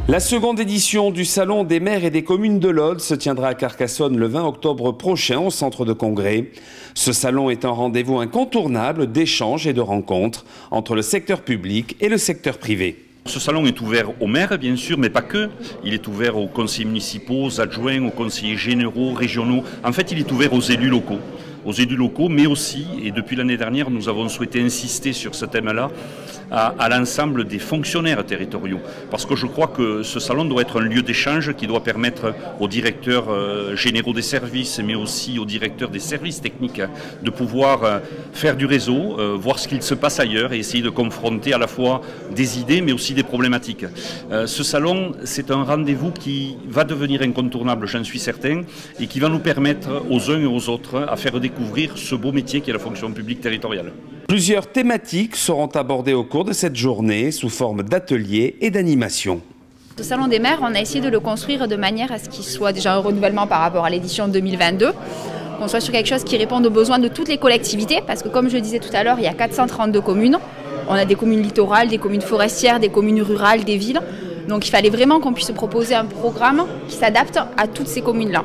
La seconde édition du Salon des maires et des communes de l'Aude se tiendra à Carcassonne le 20 octobre prochain au centre de congrès. Ce salon est un rendez-vous incontournable d'échanges et de rencontres entre le secteur public et le secteur privé. Ce salon est ouvert aux maires, bien sûr, mais pas que. Il est ouvert aux conseillers municipaux, aux adjoints, aux conseillers généraux, régionaux. En fait, il est ouvert aux élus locaux. Mais aussi, et depuis l'année dernière, nous avons souhaité insister sur ce thème-là, à l'ensemble des fonctionnaires territoriaux. Parce que je crois que ce salon doit être un lieu d'échange qui doit permettre aux directeurs généraux des services, mais aussi aux directeurs des services techniques, de pouvoir faire du réseau, voir ce qu'il se passe ailleurs et essayer de confronter à la fois des idées, mais aussi des problématiques. Ce salon, c'est un rendez-vous qui va devenir incontournable, j'en suis certain, et qui va nous permettre aux uns et aux autres à faire découvrir ce beau métier qui est la fonction publique territoriale. Plusieurs thématiques seront abordées au cours de cette journée sous forme d'ateliers et d'animations. Ce salon des maires, on a essayé de le construire de manière à ce qu'il soit déjà un renouvellement par rapport à l'édition 2022, qu'on soit sur quelque chose qui réponde aux besoins de toutes les collectivités, parce que comme je le disais tout à l'heure, il y a 432 communes. On a des communes littorales, des communes forestières, des communes rurales, des villes. Donc il fallait vraiment qu'on puisse proposer un programme qui s'adapte à toutes ces communes-là.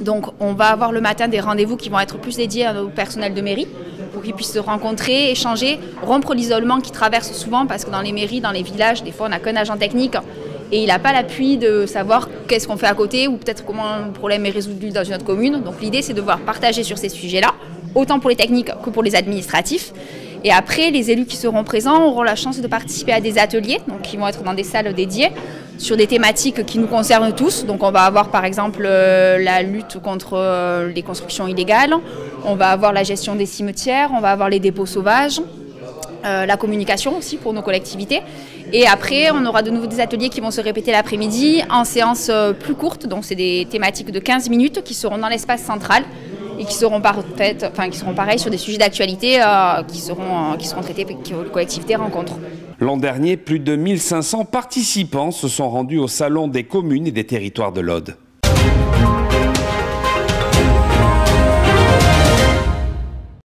Donc on va avoir le matin des rendez-vous qui vont être plus dédiés au personnel de mairie pour qu'ils puissent se rencontrer, échanger, rompre l'isolement qui traverse souvent parce que dans les mairies, dans les villages, des fois on n'a qu'un agent technique et il n'a pas l'appui de savoir qu'est-ce qu'on fait à côté ou peut-être comment le problème est résolu dans une autre commune. Donc l'idée c'est de pouvoir partager sur ces sujets-là, autant pour les techniques que pour les administratifs. Et après, les élus qui seront présents auront la chance de participer à des ateliers, donc qui vont être dans des salles dédiées, sur des thématiques qui nous concernent tous. Donc on va avoir par exemple la lutte contre les constructions illégales, on va avoir la gestion des cimetières, on va avoir les dépôts sauvages, la communication aussi pour nos collectivités. Et après, on aura de nouveau des ateliers qui vont se répéter l'après-midi en séance plus courte, donc c'est des thématiques de 15 minutes qui seront dans l'espace central et qui seront pareils sur des sujets d'actualité qui seront traités que les collectivités rencontrent. L'an dernier, plus de 1500 participants se sont rendus au Salon des communes et des territoires de l'Aude.